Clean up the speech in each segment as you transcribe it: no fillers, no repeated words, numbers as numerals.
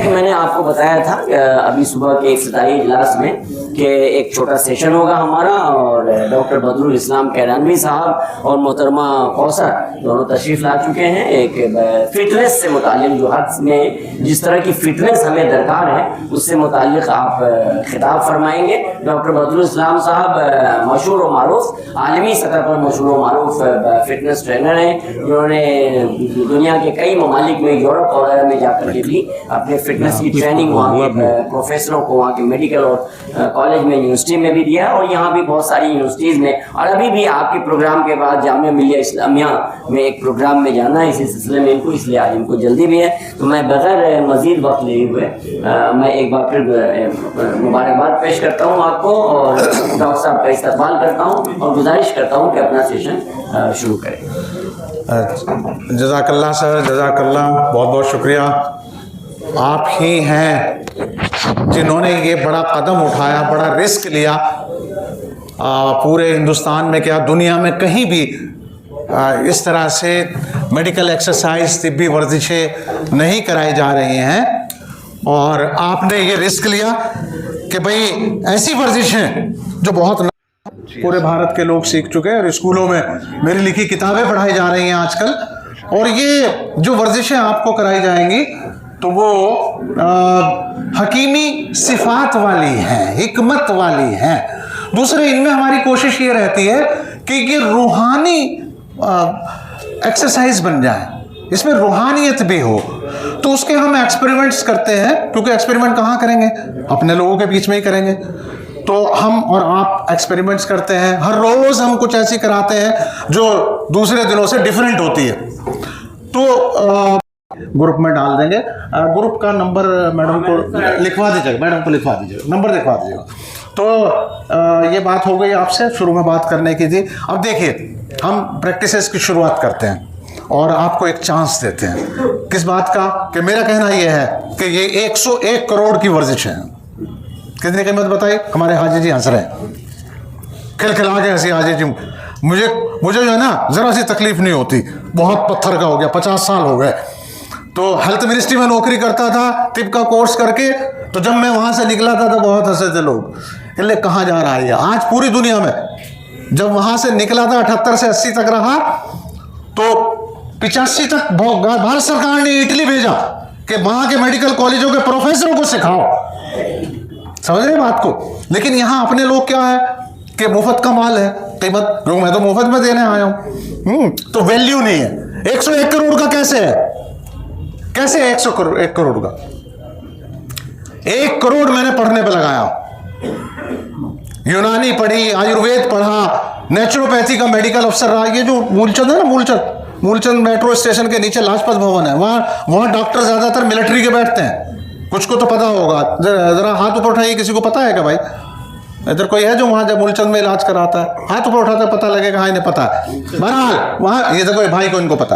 मैंने आपको बताया था अभी सुबह के इफ्तिताई इजलास में कि एक छोटा सेशन होगा हमारा, और डॉक्टर बदरुल इस्लाम कैरानवी साहब और मोहतरमा कौसर दोनों तशरीफ़ ला चुके हैं। एक फिटनेस से मुताल्लिक़, जो हज में जिस तरह की फिटनेस हमें दरकार है उससे मुताल्लिक़ आप खिताब फरमाएंगे। डॉक्टर बदरुल इस्लाम साहब मशहूर व मारूफ, आलमी सतह पर मशहूर व मारूफ फिटनेस ट्रेनर हैं, जिन्होंने दुनिया के कई ममालिक में, यूरोप वगैरह में जाकर के भी अपने फिटनेस की ट्रेनिंग वहाँ के प्रोफेसरों को, वहाँ के मेडिकल और कॉलेज में, यूनिवर्सिटी में भी दिया, और यहाँ भी बहुत सारी यूनिवर्सिटीज़ में, और अभी भी आपके प्रोग्राम के बाद जामिया मिलिया इस्लामिया में एक प्रोग्राम में जाना है इसी सिलसिले में इनको, इसलिए आज इनको जल्दी भी है। तो मैं बगैर मज़ीद वक्त लिए हुए मैं एक बार फिर मुबारकबाद पेश करता हूँ आपको, और डॉक्टर साहब का इस्तकबाल करता हूँ और गुजारिश करता हूँ कि अपना सेशन शुरू करें। जज़ाकल्लाह सर, जज़ाकल्लाह, बहुत बहुत शुक्रिया। आप ही हैं जिन्होंने ये बड़ा कदम उठाया, बड़ा रिस्क लिया। पूरे हिंदुस्तान में क्या दुनिया में कहीं भी इस तरह से मेडिकल एक्सरसाइज, तिब्बी वर्जिशें नहीं कराई जा रही हैं, और आपने ये रिस्क लिया कि भाई ऐसी वर्जिशें जो बहुत पूरे भारत के लोग सीख चुके हैं, और स्कूलों में मेरी लिखी किताबें पढ़ाई जा रही हैं आजकल, और ये जो वर्जिशें आपको कराई जाएंगी तो वो हकीमी सिफात वाली हैं, हिकमत वाली हैं। दूसरे, इनमें हमारी कोशिश ये रहती है कि ये रूहानी एक्सरसाइज बन जाए, इसमें रूहानियत भी हो। तो उसके हम एक्सपेरिमेंट्स करते हैं, क्योंकि एक्सपेरिमेंट कहाँ करेंगे, अपने लोगों के बीच में ही करेंगे। तो हम और आप एक्सपेरिमेंट्स करते हैं, हर रोज़ हम कुछ ऐसी कराते हैं जो दूसरे दिनों से डिफरेंट होती है। तो ग्रुप में डाल देंगे। ग्रुप का नंबर मैडम को लिखवा दीजिएगा, मैडम को लिखवा दीजिएगा, नंबर लिखवा दीजिएगा। तो ये बात हो गई आपसे शुरू में बात करने की थी। अब देखिए, हम प्रैक्टिसेस की शुरुआत करते हैं और आपको एक चांस देते हैं। किस बात का? कि मेरा कहना यह है कि ये 101 करोड़ की वर्जिश है। कितनी कीमत बताई? हमारे हाजी जी हंस रहे हैं, खिलखिला के हंसी हाजी जी। मुझे जो है ना, ज़रा सी तकलीफ नहीं होती, बहुत पत्थर का हो गया, 50 साल हो गए। तो हेल्थ मिनिस्ट्री में नौकरी करता था, तिब का कोर्स करके। तो जब मैं वहाँ से निकला था तो बहुत हंसे थे लोग, इसलिए कहाँ जा रहा है ये। आज पूरी दुनिया में जब वहाँ से निकला था 78 से 80 तक रहा, तो 85 तक भारत सरकार ने इटली भेजा कि वहाँ के मेडिकल कॉलेजों के प्रोफेसरों को सिखाओ। समझ रहे बात को? लेकिन यहाँ अपने लोग क्या है कि मुफ्त का माल है, कीमत मैं तो मुफ्त में देने आया हूँ, तो वैल्यू नहीं है। 101 करोड़ का कैसे है? कैसे 1 करोड़ का? 1 करोड़ मैंने पढ़ने पे लगाया, यूनानी पढ़ी, आयुर्वेद पढ़ा, नेचुरोपैथी का मेडिकल अफसर रहा। ये जो मूलचंद है ना, मूलचंद मेट्रो स्टेशन के नीचे लाजपत भवन है, वहाँ डॉक्टर ज्यादातर मिलिट्री के बैठते हैं। कुछ को तो पता होगा, जरा हाथ ऊपर उठाइए, किसी को पता है क्या भाई? इधर कोई है जो वहाँ जब मूलचंद में इलाज कराता है? हाथ ऊपर उठाता है, पता लगेगा हाँ इन्हें पता है। बहरहाल वहाँ ये देखो भाई को इनको पता,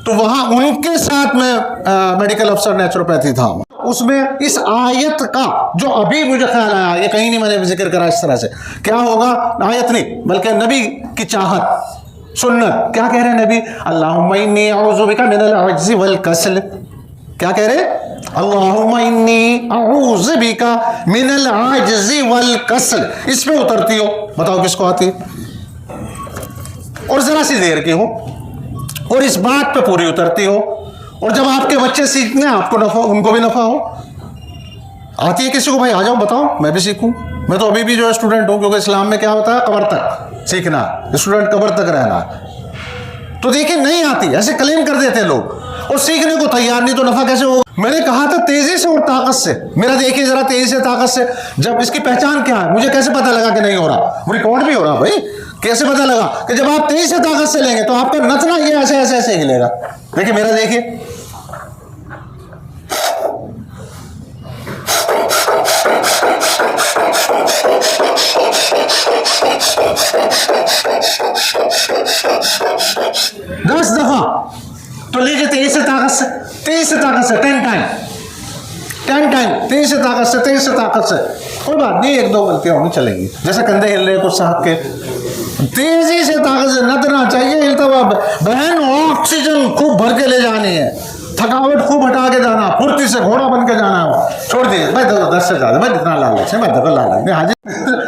तो वहाँ उनके साथ में मेडिकल अफसर नेचुरोपैथी था। उसमें इस आयत का जो अभी मुझे ख्याल आया, ये कहीं नहीं मैंने जिक्र करा इस तरह से, क्या होगा? आयत नहीं बल्कि नबी की चाहत, सुन्नत। क्या कह रहे हैं नबी? अल्लाहुम्मा इन्नी अऊज़ु बिका मिनल अज्ज़ि वल कसल। क्या कह रहे? अल्लाहुम्मा इन्नी अऊज़ु बिका मिनल अज्ज़ि वल कसल। इस पे उतरती हो, बताओ किसको आती है? और जरा सी देर की हो, और इस बात पे पूरी उतरती हो, और जब आपके बच्चे सीखने आपको नफा, उनको भी नफा हो। आती है किसी को? भाई आ जाओ बताओ, मैं भी सीखूं। मैं तो अभी भी जो है स्टूडेंट हूं, क्योंकि इस्लाम में क्या होता है, कब्र तक सीखना, स्टूडेंट कब्र तक रहना। तो देखिए नहीं आती, ऐसे क्लेम कर देते हैं लोग, और सीखने को तैयार नहीं, तो नफा कैसे होगा? मैंने कहा था तेजी से और ताकत से। मेरा देखिए जरा तेजी से, ताकत से। जब इसकी पहचान क्या है, मुझे कैसे पता लगा कि नहीं हो रहा? रिकॉर्ड भी हो रहा भाई। कैसे पता लगा? कि जब आप तेजी से ताकत से लेंगे तो आपका नचना ये ऐसे ऐसे ऐसे हिलेगा। देखिए मेरा, देखिए दस दफा तो लीजिए तेईस से ताकत से, 10 टाइम तेईस से ताकत से। कोई बात नहीं, 1-2 गलतियां होनी चलेंगी, जैसे कंधे हिल रहे कुछ साहब के। तेजी से ताकत से नचना चाहिए, हिलता हुआ। बहन ऑक्सीजन खूब भर के ले जानी है, थकावट खूब हटा के जाना, फुर्ती से घोड़ा बन के जाना हो, छोड़ दिए भाई 10 से ज्यादा, भाई जितना लालच है, मैं देखो लालच नहीं हाजिर,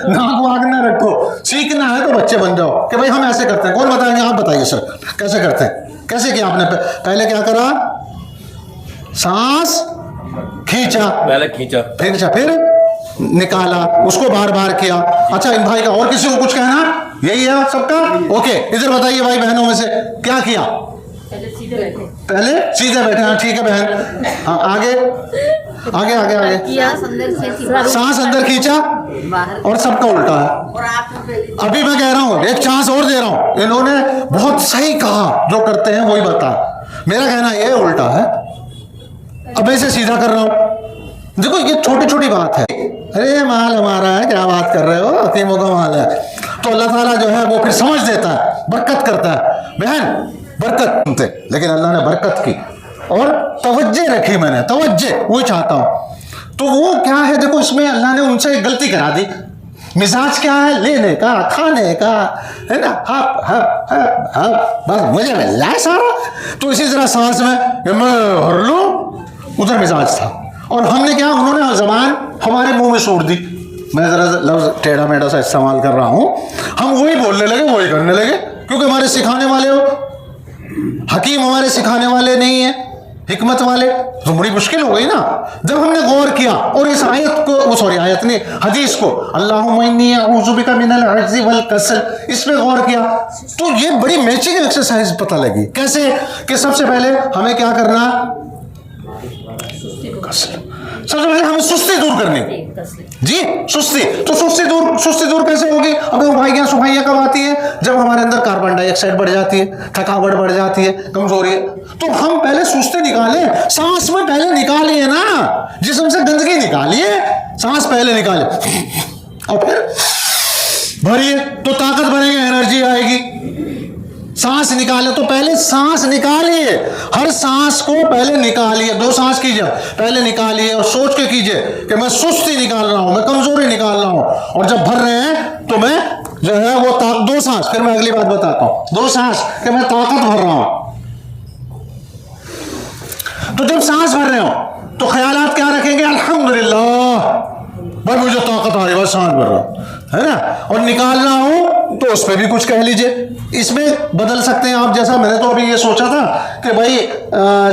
नाक वाग ना रखो, सीखना है तो बच्चे बन जाओ कि भाई हम ऐसे करते हैं। कौन बताएंगे? आप बताइए सर, कैसे करते हैं? कैसे किया आपने? पहले क्या करा? सांस खींचा, पहले खींचा, फिर निकाला, उसको बार बार किया। अच्छा इन भाई का और किसी को कुछ कहना? यही है सबका? ओके, इधर बताइए भाई बहनों में से क्या किया? पहले सीधे बैठे। हाँ ठीक है बहन, हाँ आगे आगे आगे आगे। सांस अंदर खींचा और सबका उल्टा है। अभी मैं कह रहा हूं, एक चांस और दे रहा हूं, इन्होंने बहुत सही कहा, जो करते हैं वही बता। मेरा कहना ये उल्टा है, अब इसे सीधा कर रहा हूं। देखो ये छोटी छोटी बात है। अरे माल हमारा है, क्या बात कर रहे हो, हकीमों का माल है। तो अल्लाह ताला जो है वो फिर समझ देता है, बरकत करता है। बहन बरकत थे, लेकिन अल्लाह ने बरकत की और तवज्जे रखी, मैंने तवज्जे वही चाहता हूं। तो वो क्या है, देखो इसमें अल्लाह ने उनसे एक गलती करा दी। मिजाज क्या है? लेने का, खाने का, है ना, बस मुझे मिल रहा है सारा। तो इसी तरह सांस में मैं हर लूं, उधर मिजाज था। और हमने क्या, उन्होंने जबान हमारे मुंह में छोड़ दी। मैं जरा लफ्ज टेढ़ा मेढ़ा सा इस्तेमाल कर रहा हूं, हम वही बोलने लगे, वही करने लगे, क्योंकि हमारे सिखाने वाले हो हकीम, हमारे सिखाने वाले नहीं है, हिकमत वाले। तो बड़ी मुश्किल हो गई ना। जब हमने गौर किया और इस आयत को, सॉरी आयत नहीं, हदीस को, अल्लाहुम्मा इन्नी अऊज़ु बिका मिनल अज्ज़ि वल कसल, इसमें गौर किया तो ये बड़ी मैचिंग एक्सरसाइज पता लगी। कैसे कि सबसे पहले हमें क्या करना? सबसे पहले हमें सुस्ती दूर करनी जी, सुस्ती। तो सुस्ती दूर कैसे होगी? अब उबाइयां सुबाइयां कब आती है? जब हमारे अंदर कार्बन डाइऑक्साइड बढ़ जाती है, थकावट बढ़ जाती है, कमजोरी। तो हम पहले सुस्ती निकालें, सांस में पहले निकालिए ना, जिस्म से गंदगी निकालिए, सांस पहले निकाले और फिर भरिए, तो ताकत बनेगी, एनर्जी आएगी। सांस निकाले तो पहले सांस निकालिए, हर सांस को पहले निकालिए। 2 सांस कीजिए, पहले निकालिए और सोच के कीजिए कि मैं सुस्ती निकाल रहा हूं, मैं कमजोरी निकाल रहा हूं। और जब भर रहे हैं तो मैं जो है वो 2 सांस, फिर मैं अगली बात बताता हूं, 2 सांस कि मैं ताकत भर रहा हूं। तो जब सांस भर रहे हो तो ख्यालात क्या रखेंगे? अल्हम्दुलिल्लाह भाई मुझे ताकत आ रही है, सांस भर रहा हूं, है ना। और निकालना हो तो उस पर भी कुछ कह लीजिए, इसमें बदल सकते हैं आप। जैसा मैंने तो अभी ये सोचा था कि भाई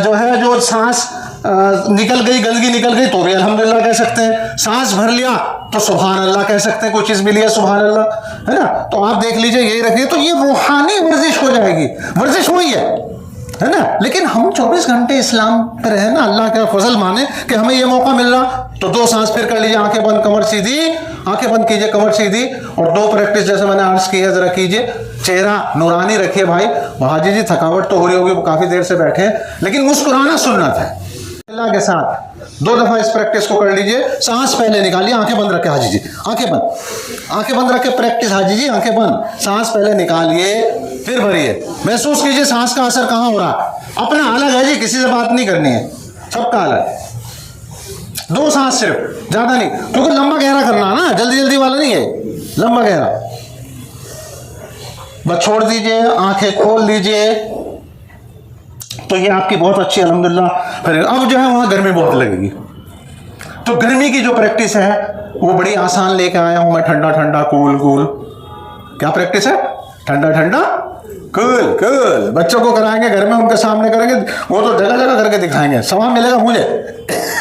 जो है जो सांस निकल गई, गंदगी निकल गई तो भी अल्हम्दुलिल्लाह कह सकते हैं, सांस भर लिया तो सुभान अल्लाह कह सकते हैं, कोई चीज मिली है सुभान अल्लाह, है ना। तो आप देख लीजिए, यही रखिए, तो ये रूहानी वर्जिश हो जाएगी। वर्जिश हुई है ना। लेकिन हम 24 घंटे इस्लाम पे रहे ना, अल्लाह का फजल माने कि हमें ये मौका मिल रहा। तो 2 सांस फिर कर लीजिए, आंखें बंद, कमर सीधी, आंखें बंद कीजिए, कमर सीधी, और 2 प्रैक्टिस जैसे मैंने अर्ज की है जरा कीजिए। चेहरा नूरानी रखिए भाई। हाजी जी थकावट तो हो रही होगी, वो काफी देर से बैठे हैं, लेकिन मुस्कुराना सुन्नत है। अल्लाह के साथ 2 दफा इस प्रैक्टिस को कर लीजिए। सांस पहले निकालिए, आंखें बंद रखे हाजी जी, आंखें बंद रखे प्रैक्टिस। हाजी जी आंखें बंद, सांस पहले निकालिए फिर भरिए। महसूस कीजिए सांस का असर कहां हो रहा। अपना अलग है जी, किसी से बात नहीं करनी है, सबका अलग। 2 सांस सिर्फ, ज्यादा नहीं, क्योंकि लंबा गहरा करना ना, जल्दी वाला नहीं है, लंबा गहरा। बस छोड़ दीजिए, आंखें खोल दीजिए। तो ये आपकी बहुत अच्छी अल्हम्दुलिल्लाह। फिर अब जो है वहां गर्मी बहुत लगेगी, तो गर्मी की जो प्रैक्टिस है वो बड़ी आसान लेकर आया हूं मैं। ठंडा ठंडा कूल कूल, क्या प्रैक्टिस है? ठंडा ठंडा कूल कूल। बच्चों को कराएंगे घर में, उनके सामने करेंगे, वो तो जगह जगह करके दिखाएंगे। सवाब मिलेगा मुझे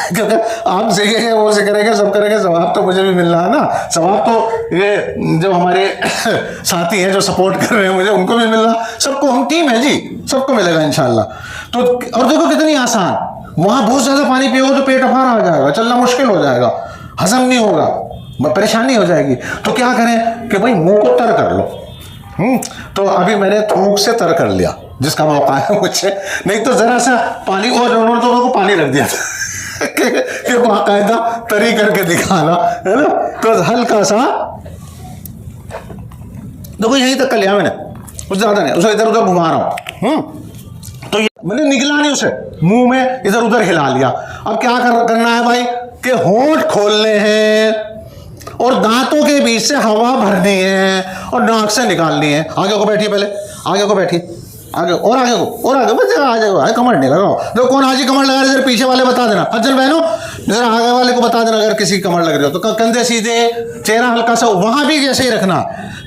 क्योंकि आप सीखेंगे, वो सीखेंगे, सब करेंगे, सवाब तो मुझे भी मिल रहा है ना। सवाब तो ये जो हमारे साथी हैं जो सपोर्ट कर रहे हैं मुझे, उनको भी मिल रहा, सबको, हम टीम है जी, सबको मिलेगा इंशाल्लाह। तो और देखो कितनी आसान। वहां बहुत ज्यादा पानी पियोगे तो पेट अफारा आ जाएगा, चलना मुश्किल हो जाएगा, हजम नहीं होगा, परेशानी हो जाएगी। तो क्या करें कि भाई मुंह को तर कर लो। तो अभी मैंने थूक से तर कर लिया, जिसका मौका है मुझे, नहीं तो जरा सा पानी, और उन्होंने तो को पानी रख दिया था कि बाकायदा तरी करके दिखाना, है ना। तो हल्का सा देखो यहीं तक कर लिया मैंने, कुछ ज्यादा नहीं, उसे इधर उधर घुमा रहा हूं। तो ये मैंने निगला नहीं, उसे मुंह में इधर उधर हिला लिया। अब क्या करना है भाई कि होंठ खोलने हैं और दांतों के बीच से हवा भरनी है और नाक से निकालनी है। आगे को बैठिए, पहले आगे को बैठिए, आगे और आगे को और आगे बस जरा आ जाओ, कमर नहीं लगाओ। देखो कौन आज ही कमर लगा रहे, जरा पीछे वाले बता देना। अज्जल बहनों जरा आगे वाले को बता देना अगर किसी कमर लग रही हो तो। कंधे सीधे, चेहरा हल्का सा वहां भी जैसे ही रखना,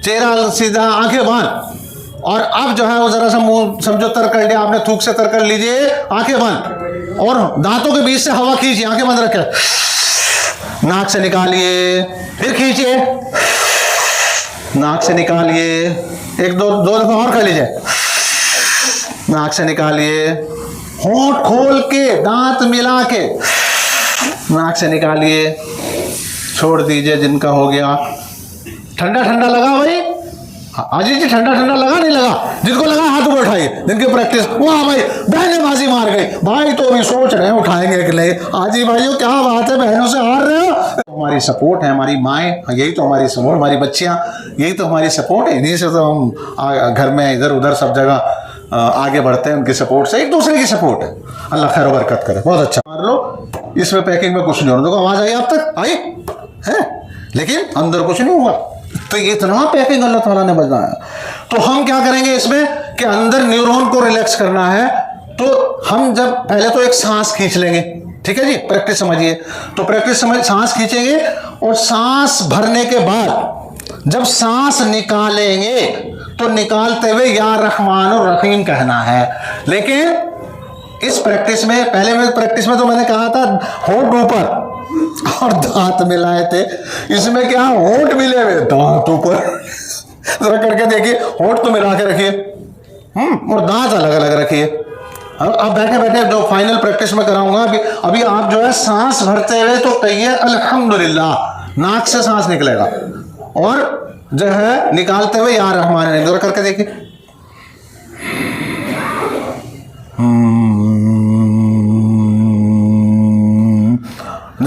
चेहरा सीधा, आंखें बंद। और अब जो है वो जरा सा मुंह समझो तर कर लिया आपने, थूक से तर कर लीजिए, आंखें बंद और दांतों के बीच से हवा खींचिए, आंखें बंद रखें, नाक से निकालिए, फिर खींचिए, नाक से निकालिए, एक दो दफा और कर लीजिए, नाक से निकालिए, होंठ खोल के दांत मिला के नाक से निकालिए, छोड़ दीजिए। जिनका हो गया ठंडा ठंडा लगा भाई, अजीत जी ठंडा ठंडा लगा नहीं लगा? जिनको लगा हाथ ऊपर उठाइए, जिनकी प्रैक्टिस। वाह भाई बहने बाजी मार गई भाई, तो अभी सोच रहे हैं उठाएंगे कि नहीं। आजी भाइयों क्या बात है, बहनों से हार रहे हो? हमारी सपोर्ट है, हमारी माएँ, यही तो हमारी सपोर्ट, हमारी बच्चियाँ, यही तो हमारी सपोर्ट है। इन्हीं से तो हम घर में इधर उधर सब जगह आगे बढ़ते हैं, उनकी सपोर्ट से, एक दूसरे की सपोर्ट है। अल्लाह खैर बरकत करे। बहुत अच्छा। मार लो, इसमें पैकिंग में कुछ नहीं होना। देखो आवाज आई आप तक, आई है, लेकिन अंदर कुछ नहीं हुआ। तो ये इतना पैकिंग अल्लाह ताला ने बनाया। तो हम क्या करेंगे इसमें कि अंदर न्यूरॉन को रिलैक्स करना है। तो हम जब पहले तो एक सांस खींच लेंगे, ठीक है जी, प्रैक्टिस समझिए। तो प्रैक्टिस समझ, सांस खींचेंगे और सांस भरने के बाद जब सांस निकालेंगे तो निकालते हुए या रहमान और रहीम कहना है। लेकिन इस प्रैक्टिस में, पहले में प्रैक्टिस में तो मैंने कहा था होंठ ऊपर और दांत मिलाए थे। इसमें क्या, होंठ मिले हुए दांत ऊपर। जरा करके देखिए, होंठ तो मिला के रखिए और दांत अलग अलग रखिए। अब बैठे बैठे जो फाइनल प्रैक्टिस में कराऊंगा, अभी आप जो है सांस भरते हुए तो कहिए अल्हम्दुलिल्लाह, नाक से सांस निकलेगा, और जो है निकालते हुए या रहमान। जरा करके देखिए,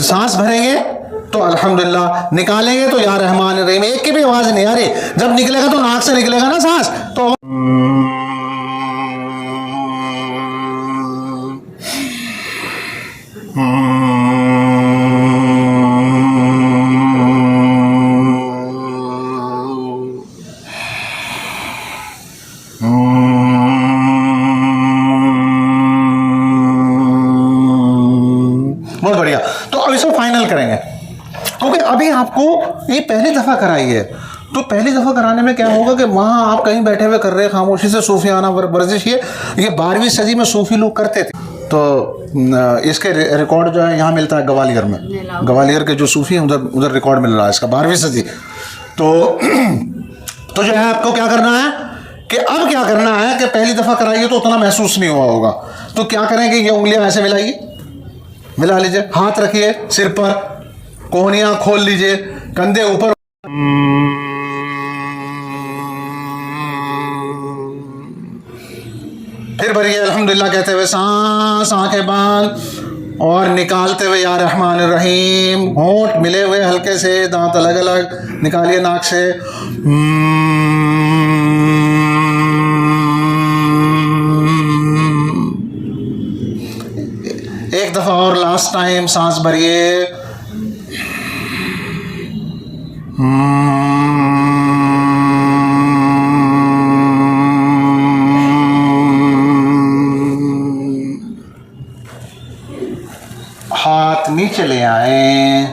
सांस भरेंगे तो अल्हम्दुलिल्लाह, निकालेंगे तो या रहमान रहीम। एक की भी आवाज नहीं आ रही। जब निकलेगा तो नाक से निकलेगा ना सांस, तो बहुत बढ़िया। तो अब इसको फाइनल करेंगे, क्योंकि अभी आपको ये पहली दफा कराई है। तो पहली दफा कराने में क्या होगा कि वहां आप कहीं बैठे हुए कर रहे हैं खामोशी से, सूफियाना वर्जिश। ये 12वीं सदी में सूफी लोग करते थे। तो इसके रिकॉर्ड जो है यहाँ मिलता है ग्वालियर में, ग्वालियर के जो सूफी हैं उधर उधर रिकॉर्ड मिल रहा है इसका, 12वीं सदी। तो जो है आपको क्या करना है कि अब क्या करना है कि पहली दफा कराइए तो उतना महसूस नहीं हुआ होगा। तो क्या करेंगे, ये उंगलियां ऐसे मिलाइए, मिला लीजिए, हाथ रखिए सिर पर, कोहनियां खोल लीजिए, कंधे ऊपर, फिर भरिए अल्हम्दुलिल्लाह कहते हुए सांस, आंखें बंद और निकालते हुए या रहमान रहीम। होंठ मिले हुए हल्के से, दांत अलग अलग, निकालिए नाक से। एक दफा और लास्ट टाइम सांस भरिए। हाथ नीचे ले आए।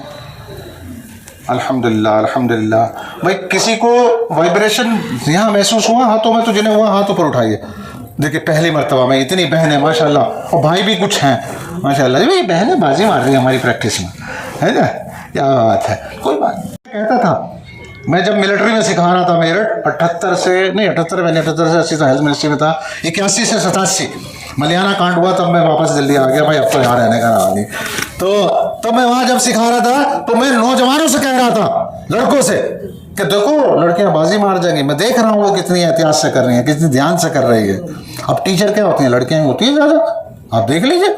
अल्हम्दुलिल्लाह अल्हम्दुलिल्लाह। भाई किसी को वाइब्रेशन यहाँ महसूस हुआ हाथों में, तो जिन्हें हुआ हाथ ऊपर उठाइए। देखिए पहली मर्तबा में इतनी बहनें माशाल्लाह, और भाई भी कुछ हैं माशाल्लाह। भाई बहनें बाजी मार रही है हमारी प्रैक्टिस में, है ना, क्या बात है। कोई बात नहीं। कहता था मैं जब मिलिट्री में सिखा रहा था मेरठ, 78 से 80 तो हेल्थ मिनिस्ट्री में था, 81 से 87 मलियाना कांड हुआ, तब मैं वापस दिल्ली आ गया। भाई अब तो यहाँ रहने का नाम नहीं। तो मैं वहाँ जब सिखा रहा था तो मैं नौजवानों से कह रहा था, लड़कों से, कि देखो लड़कियां बाजी मार जाएंगी। मैं देख रहा हूँ वो कितनी एहतियात से कर रही हैं, कितनी ध्यान से कर रही है। अब टीचर क्या होती हैं, लड़कियां होती हैं ज़्यादा, आप देख लीजिए,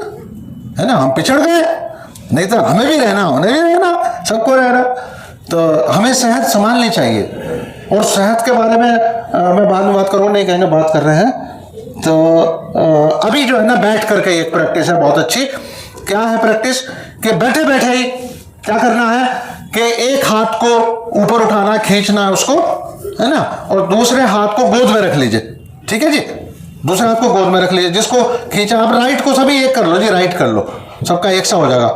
है ना। हम पिछड़ गए, नहीं तो हमें भी रहना, उन्हें भी रहना, सबको रहना। तो हमें सेहत संभालनी चाहिए, और सेहत के बारे में मैं बाद में बात करूँ, नहीं कहेंगे बात कर रहे हैं। तो अभी जो है ना बैठ करके एक प्रैक्टिस है बहुत अच्छी। क्या है प्रैक्टिस, कि बैठे बैठे ही क्या करना है कि एक हाथ को ऊपर उठाना, खींचना है उसको, है ना, और दूसरे हाथ को गोद में रख लीजिए, ठीक है जी। दूसरे हाथ को गोद में रख लीजिए, जिसको खींचा आप राइट को सभी एक कर लो जी, राइट कर लो, सबका एक सा हो जाएगा,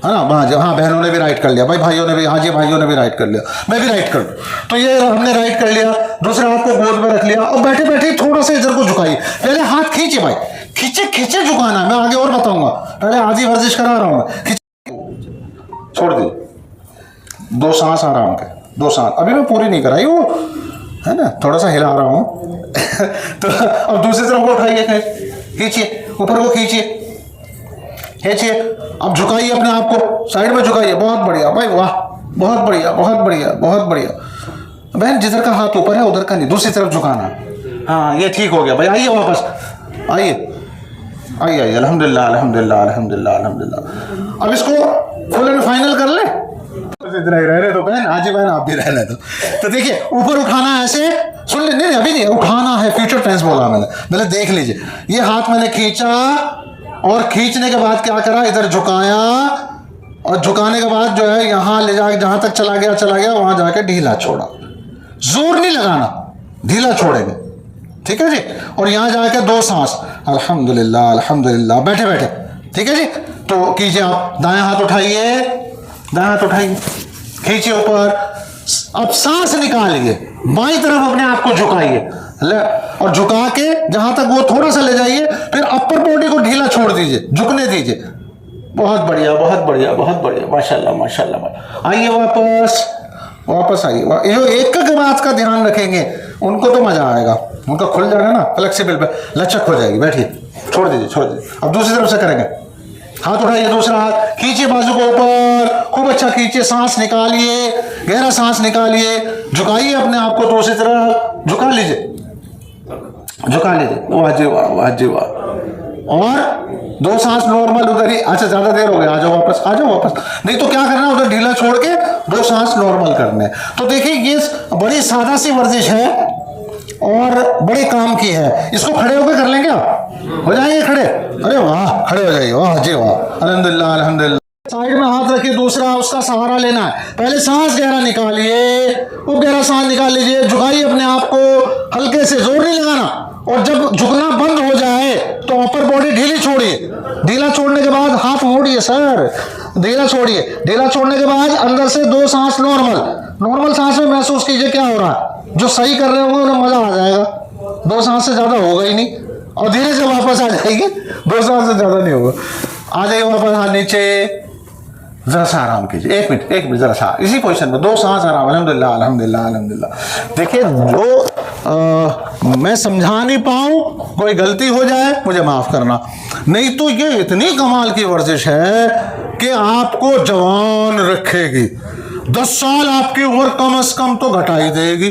है ना। हाँ बहनों ने भी राइट कर लिया, भाई भाइयों ने भी, हाँ जी भाइयों ने भी राइट कर लिया, मैं भी राइट कर लूँ। तो ये हमने राइट कर लिया, दूसरे हाथ को गोद में रख लिया और बैठे बैठे थोड़ा सा इधर को झुकाइए, पहले हाथ खींचे भाई, खींचे खींचे झुकाना है, मैं आगे और बताऊंगा, पहले आधी वर्जिश करा रहा हूँ मैं, छोड़ दीजिए, 2 सांस आराम के, 2 सांस, अभी मैं पूरी नहीं कराई वो, है ना, थोड़ा सा हिला रहा हूँ तो अब दूसरी तरफ को उठाइए, खींचिए ऊपर को, खींचिए खींचिए, अब झुकाइए अपने आप को, साइड में झुकाइए, बहुत बढ़िया भाई, वाह, बहुत बढ़िया बहुत बढ़िया बहुत बढ़िया। बहन जिधर का हाथ ऊपर है उधर का नहीं, दूसरी तरफ झुकाना, हाँ ये ठीक हो गया भाई, आइए वापस, आइए आइए आइए, अल्हम्दुलिल्लाह अल्हम्दुलिल्लाह अल्हम्दुलिल्लाह अल्हम्दुलिल्लाह। अब इसको फुल एंड फाइनल कर ले, इतना ही रहने दो बहन, आज ही बहन आप भी रहने दो। तो देखिए ऊपर उठाना है ऐसे, सुन ले, नहीं अभी नहीं, उठाना है, फ्यूचर टेंस बोला मैंने, पहले देख लीजिए, ये हाथ मैंने खींचा और खींचने के बाद क्या करा, इधर झुकाया और झुकाने के बाद जो है यहाँ ले जाके जहां तक चला गया वहां जाके ढीला छोड़ा, जोर नहीं लगाना, ढीला छोड़ेंगे, ठीक है जी। और यहाँ जाके 2 सांस, अल्हम्दुलिल्लाह अल्हम्दुलिल्लाह, बैठे बैठे, ठीक है जी। तो कीजिए आप, दाएं हाथ उठाइए, दाएं हाथ उठाइए, खींचिए ऊपर, अब सांस निकालिए, बाईं तरफ अपने आप को झुकाइए और झुका के जहां तक वो थोड़ा सा ले जाइए, फिर अपर बॉडी को ढीला छोड़ दीजिए, झुकने दीजिए, बहुत बढ़िया बहुत बढ़िया बहुत बढ़िया, माशाल्लाह माशाल्लाह। आइए वापस, वापस आइए, ये एक बात का ध्यान रखेंगे, उनको तो मजा आएगा, उनका खुल जाएगा ना, फ्लेक्सिबल पे लचक हो जाएगी, बैठिए, छोड़ दीजिए छोड़ दीजिए। अब दूसरी तरफ से करेंगे, हाथ उठाइए, दूसरा हाथ खींचिए बाजू को ऊपर, खूब अच्छा खींचिए, सांस निकालिए, गहरा सांस निकालिए, झुकाइए अपने आप को दूसरी तरफ, झुका लीजिए झुका लीजिए, वाह जी वाह वाह जी वाह। और 2 सांस नॉर्मल उधर ही, अच्छा ज्यादा देर हो गया, आ जाओ वापस, आ जाओ वापस, नहीं तो क्या करना है, उधर ढीला छोड़ के 2 सांस नॉर्मल करने। तो देखिए ये बड़ी सादा सी वर्जिश है और बड़े काम की है, इसको खड़े होकर कर लेंगे आप, हो जाएंगे खड़े, अरे वाह खड़े हो जाइए, वाह जी वाह, अल्हम्दुलिल्लाह अल्हम्दुलिल्लाह। साइड में हाथ रखिए, दूसरा उसका सहारा लेना है, पहले सांस गहरा निकालिए, खूब गहरा सांस निकाल लीजिए, झुकाइए अपने आप को, हल्के से, जोर नहीं लगाना, और जब झुकना बंद हो जाए तो अपर बॉडी ढीली छोड़िए, ढीला छोड़ने के बाद हाथ मोड़िए सर, ढीला छोड़िए, ढीला छोड़ने के बाद अंदर से 2 सांस नॉर्मल, नॉर्मल सांस में महसूस कीजिए क्या हो रहा है, जो सही कर रहे होंगे उन्हें मजा आ जाएगा, 2 सांस से ज्यादा होगा ही नहीं, और धीरे से वापस आ जाएंगे, 2 सांस से ज्यादा नहीं होगा, आ जाइए वापस, हाथ नीचे, जरा सा आराम कीजिए, एक मिनट जरा सा इसी पोजीशन में, 2 सांस आराम, अल्हम्दुलिल्लाह अल्हम्दुलिल्लाह अल्हम्दुलिल्लाह। देखिए जो मैं समझा नहीं पाऊँ, कोई गलती हो जाए मुझे माफ करना, नहीं तो ये इतनी कमाल की वर्जिश है कि आपको जवान रखेगी, 10 साल आपकी उम्र कम से कम तो घटा ही देगी,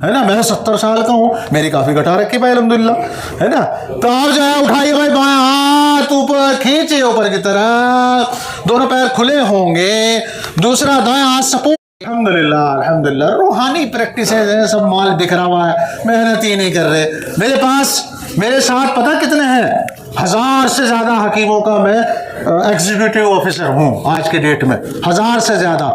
है ना। मैं 70 साल का हूँ, मेरी काफी घटा रखी भाई अल्हम्दुलिल्लाह, है ना। तो आप जो है उठाइए भाई, बाएं हाथ ऊपर खींचिए ऊपर की तरफ, दोनों पैर खुले होंगे, दूसरा दाएं हाथ सपोर्ट, अल्हम्दुलिल्लाह अल्हम्दुलिल्लाह। रूहानी प्रैक्टिस है, सब माल बिखरा हुआ है, मेहनत ही नहीं कर रहे। मेरे पास, मेरे साथ पता कितने हैं, 1000 से ज्यादा हकीमों का मैं एग्जीक्यूटिव ऑफिसर हूँ आज के डेट में, 1000 से ज्यादा।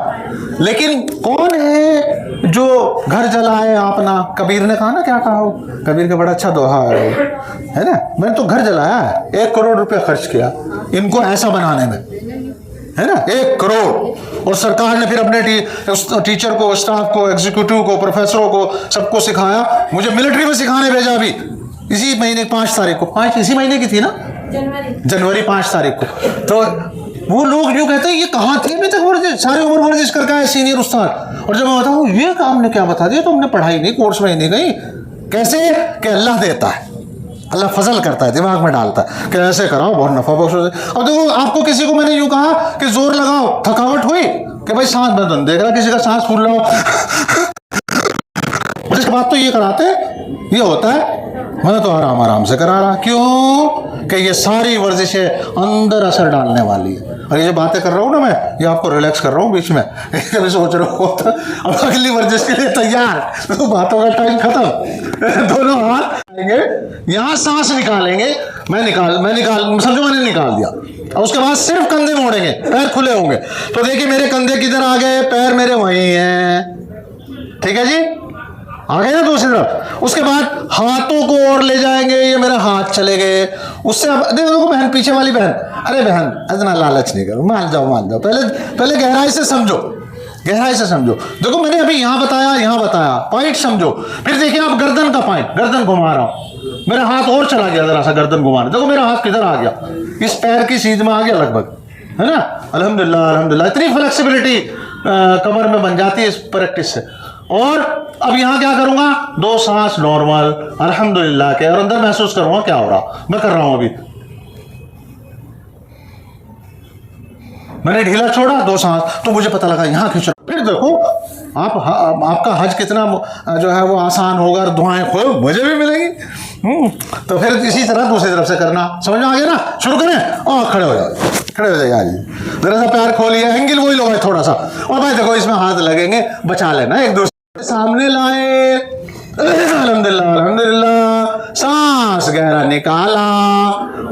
लेकिन कौन है जो घर जलाए अपना, कबीर ने कहा ना, क्या कहा हो, कबीर का बड़ा अच्छा दोहा है ना, मैंने तो घर जलाया है, 1 करोड़ रुपया खर्च किया इनको ऐसा बनाने में, है ना, 1 करोड़। और सरकार ने फिर अपने टीचर को, स्टाफ को, एग्जीक्यूटिव को, प्रोफेसरों को, सबको सिखाया। मुझे मिलिट्री में सिखाने भेजा अभी इसी महीने 5 तारीख को, 5 इसी महीने की थी ना, जनवरी 5 तारीख को। तो वो लोग यूँ कहते हैं ये कहाँ थे अभी तक वर्जिश, सारी उम्र वर्जिश करके आए सीनियर उस्ताद, और जब मैं बताऊँ ये काम ने क्या बता दिया, तो हमने पढ़ाई नहीं, कोर्स में ही नहीं गई। कैसे कि अल्लाह देता है, अल्लाह फजल करता है, दिमाग में डालता है कि ऐसे कराओ बहुत नफा बख्श हो जाए। अब देखो आपको किसी को मैंने यूँ कहा कि जोर लगाओ, थकावट हुई कि भाई सांस बंद, देख रहा किसी का सांस फूल रहा हो उसके बाद तो ये कराते, ये होता है, मैं तो आराम आराम से करा रहा, क्यों कि ये सारी वर्जिशें अंदर असर डालने वाली है। और ये जो बातें कर रहा हूँ ना मैं, ये आपको रिलैक्स कर रहा हूँ बीच में, कभी सोच रहा हूँ तो अब अगली वर्जिश के लिए तैयार, तो बातों का टाइम खत्म। दोनों हाथ आएंगे, यहाँ सांस निकालेंगे, मैं निकाल समझो मैंने निकाल दिया, और उसके बाद सिर्फ कंधे मोड़ेंगे, पैर खुले होंगे। तो देखिए मेरे कंधे किधर आ गए, पैर मेरे वहीं हैं, ठीक है जी, आ गए ना दूसरी तरफ। उसके बाद हाथों को और ले जाएंगे, ये मेरे हाथ चले गए। उससे अब देखो बहन, पीछे वाली बहन, अरे बहन इतना लालच नहीं करो, मान जाओ, पहले गहराई से समझो, गहराई से समझो। देखो मैंने अभी यहाँ बताया पॉइंट समझो। फिर देखिए आप गर्दन का पॉइंट, गर्दन घुमा रहा हूँ, मेरा हाथ और चला गया जरा सा गर्दन घुमाने। देखो मेरा हाथ किधर आ गया, इस पैर की सीध में आ गया लगभग, है ना। अल्हम्दुलिल्लाह इतनी फ्लेक्सिबिलिटी कमर में बन जाती है इस प्रैक्टिस से। और अब यहाँ क्या करूंगा, 2 सांस नॉर्मल अल्हम्दुलिल्लाह के, और अंदर महसूस करूंगा क्या हो रहा। मैं कर रहा हूं अभी, मैंने ढीला छोड़ा, 2 सांस, तो मुझे पता लगा यहाँ खींच। फिर देखो आपका हज कितना जो है वो आसान होगा, और दुआएं खूब मुझे भी मिलेंगी। तो फिर इसी तरह दूसरी तरफ से करना, समझ में आ गया ना। शुरू करें, और खड़े हो जाइए आज, जरा सा पैर खोलिए, एंगल वही लो भाई थोड़ा सा, और भाई देखो इसमें हाथ लगेंगे, बचा लेना एक दूसरे सामने लाए। अल्हम्दुलिल्लाह, सांस गहरा निकाला,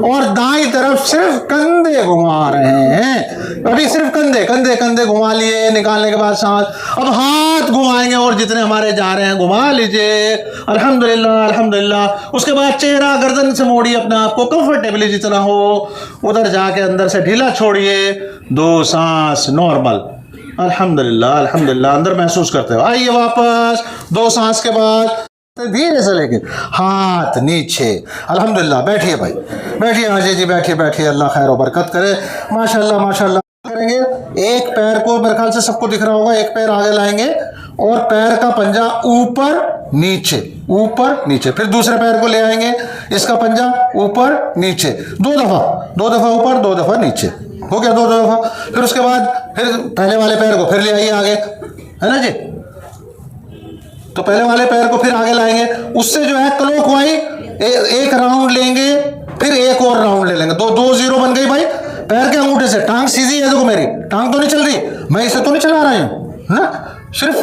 और दाईं तरफ सिर्फ कंधे घुमा रहे हैं। अभी सिर्फ कंधे घुमा लिए, निकालने के बाद सांस। अब हाथ घुमाएंगे, और जितने हमारे जा रहे हैं घुमा लीजिए। अल्हम्दुलिल्लाह। उसके बाद चेहरा गर्दन से मोड़िए अपने आप को कंफर्टेबली जितना हो, उधर जाके अंदर से ढीला छोड़िए। 2 सांस नॉर्मल, अल्हम्दुलिल्लाह अंदर महसूस करते हो। आइए वापस, 2 सांस के बाद धीरे से लेके हाथ नीचे। अल्हम्दुलिल्लाह, बैठिए भाई, बैठिए अजय जी, बैठिए, अल्लाह खैर और बरकत करे। माशाल्लाह करेंगे। एक पैर को मेरे ख्याल से सबको दिख रहा होगा, एक पैर आगे लाएंगे, और पैर का पंजा ऊपर नीचे, फिर दूसरे पैर को ले आएंगे, इसका पंजा ऊपर नीचे, 2 दफा ऊपर, 2 दफा नीचे, हो गया 2 दफा। फिर उसके बाद फिर पहले वाले पैर को फिर ले आइए आगे, है ना जी। तो पहले वाले पैर को फिर आगे लाएंगे, उससे जो है क्लॉकवाइज एक राउंड लेंगे, फिर एक और राउंड ले लेंगे। 2 0 बन गई भाई। पैर के अंगूठे से, टांग सीधी है, देखो मेरी टांग तो नहीं चल रही, मैं इसे तो नहीं चला रहा हूँ ना, सिर्फ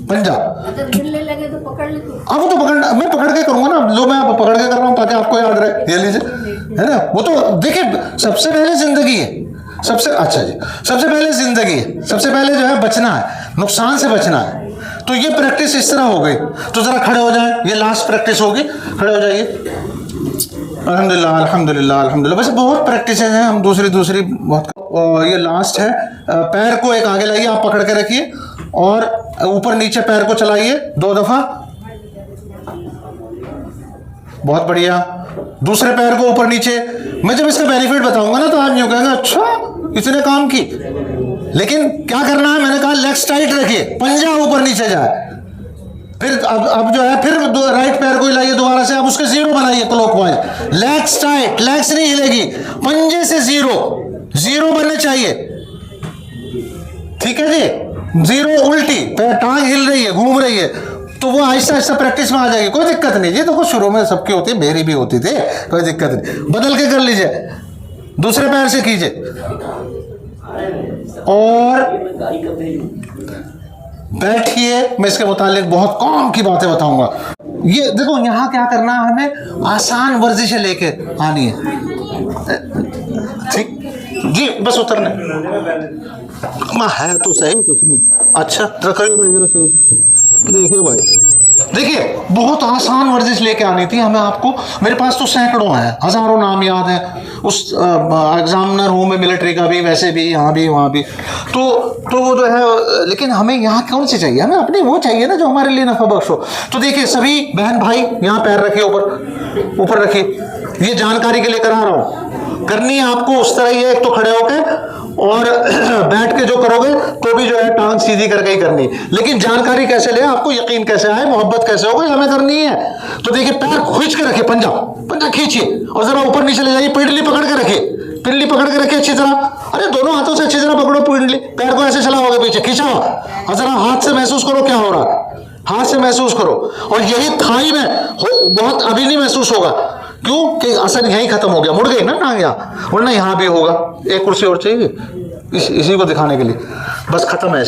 पंजा। लगे तो पकड़ ले, अब तो पकड़, मैं पकड़ के करूंगा ना, जो मैं पकड़ के कर रहा हूँ ताकि आपको याद रहे। ये लीजिए, है ना। वो तो देखिए सबसे पहले जिंदगी है, सबसे पहले जिंदगी है, सबसे पहले जो है बचना है, नुकसान से बचना है। तो ये प्रैक्टिस इस तरह हो गई। तो जरा खड़े हो जाए, ये लास्ट प्रैक्टिस होगी, खड़े हो जाइए। अल्हम्दुलिल्लाह। वैसे बहुत प्रैक्टिस हैं, हम दूसरी बहुत, ये लास्ट है। पैर को एक आगे लाइए, आप पकड़ के रखिए, और ऊपर नीचे पैर को चलाइए 2 दफा, बहुत बढ़िया। दूसरे पैर को ऊपर नीचे। मैं जब इसका बेनिफिट बताऊंगा ना तो आप यूं कहेंगे अच्छा इसने काम की। लेकिन क्या करना है, मैंने कहा लेग्स टाइट रखिए, पंजा ऊपर नीचे जाए। फिर अब जो है, फिर राइट पैर को हिलाइए दोबारा से, अब उसके 0 बनाइए क्लॉकवाइज। लेग्स टाइट, लेग्स नहीं हिलेगी, पंजे से 0 बनने चाहिए, ठीक है जी। 0 उल्टी, पैर टांग हिल रही है, घूम रही है, तो वो आहिस्ता आहिस्ता प्रैक्टिस में आ जाएगी, कोई दिक्कत नहीं जी। देखो शुरू में सबकी होती है, मेरी भी होती थी, कोई दिक्कत नहीं। बदल के कर लीजिए, दूसरे पैर से कीजिए, और बैठिए। मैं इसके मुतालिक बहुत काम की बातें बताऊंगा। ये देखो यहाँ क्या करना है, हमें आसान वर्जिशें लेके आनी है, ठीक जी। बस उतरने है तो सही, कुछ नहीं। अच्छा रखिए भाई, जरा सही देखिए भाई, देखिए बहुत आसान वर्जिश लेके आनी थी हमें आपको। मेरे पास तो सैकड़ों हैं, हजारों नाम याद है, उस एग्जामिनर हूँ मैं मिलिट्री का भी, वैसे भी, यहाँ भी वहाँ भी। तो वो जो है, लेकिन हमें यहाँ कौन सी चाहिए, हमें अपनी वो चाहिए ना जो हमारे लिए नफा बख्श हो। तो देखिए सभी बहन भाई, यहाँ पैर रखिए, ऊपर रखिए। ये जानकारी के लिए करा रहा हूँ, करनी है आपको उस तरह ही है, एक तो खड़े होकर, और बैठ के जो करोगे तो भी जो है टांग सीधी करके ही करनी है। लेकिन जानकारी कैसे ले, आपको यकीन कैसे आए, मोहब्बत कैसे हो, हमें करनी है। तो देखिए पैर खींच के रखिए, पंजा खींचिए, और जरा ऊपर नीचे ले जाइए, पिंडली पकड़ के रखिए, अच्छी तरह। अरे दोनों हाथों से अच्छी तरह पकड़ो पिंडली, पैर को ऐसे चलाओगे पीछे, खींचा, और जरा हाथ से महसूस करो क्या हो रहा है, हाथ से महसूस करो। और यही थाई में बहुत अभी नहीं महसूस होगा, क्यों कि असर यहीं खत्म हो गया, मुड़ गई ना टांग यहाँ, वरना यहाँ भी होगा। एक कुर्सी और चाहिए इसी को दिखाने के लिए, बस खत्म है।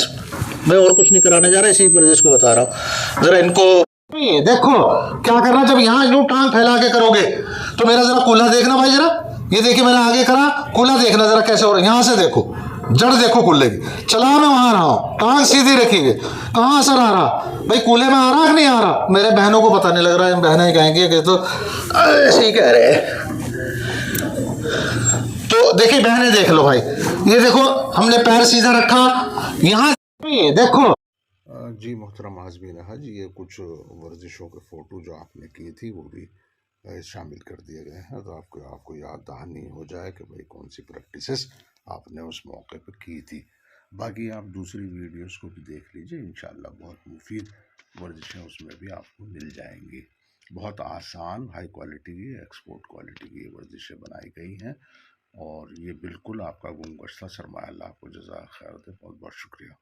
मैं और कुछ नहीं कराने जा रहा, इसी वर्जिश को बता रहा हूँ। जरा इनको देखो क्या करना, जब यहाँ यूं टांग फैला के करोगे तो मेरा जरा कूल्हा देखना भाई, जरा ये देखिए मैंने आगे करा, कूल्हा देखना जरा कैसे हो रहा है, यहाँ से देखो, जड़ देखो कूल्हे की, चला मैं वहां रहा हूं, टांग सीधी रखिए, कहाँ असर आ रहा भाई, कूल्हे में आ रहा कि नहीं आ रहा? मेरे बहनों को पता नहीं लग रहा है, बहनें कहेंगी कि तो ऐसे ही कह रहे हैं। तो देखिए बहनें देख लो भाई, ये देखो हमने पैर सीधा रखा, यहाँ देखो। जी मोहतरम हाज़मीन हज, ये कुछ वर्जिशों के फ़ोटो जो आपने की थी वो भी शामिल कर दिए गए हैं, तो आपको याद दहानी हो जाए कि भाई कौन सी प्रैक्टिसेस आपने उस मौके पर की थी। बाकी आप दूसरी वीडियोस को भी देख लीजिए, इंशाअल्लाह बहुत मुफीद वर्जिशें उसमें भी आपको मिल जाएंगी। बहुत आसान, हाई क्वालिटी की, एक्सपोर्ट क्वालिटी की वर्जिशें बनाई गई हैं और ये बिल्कुल आपका गुम गश्ता सरमाया। अल्लाह आपको जज़ा खैर दे। बहुत बहुत शुक्रिया।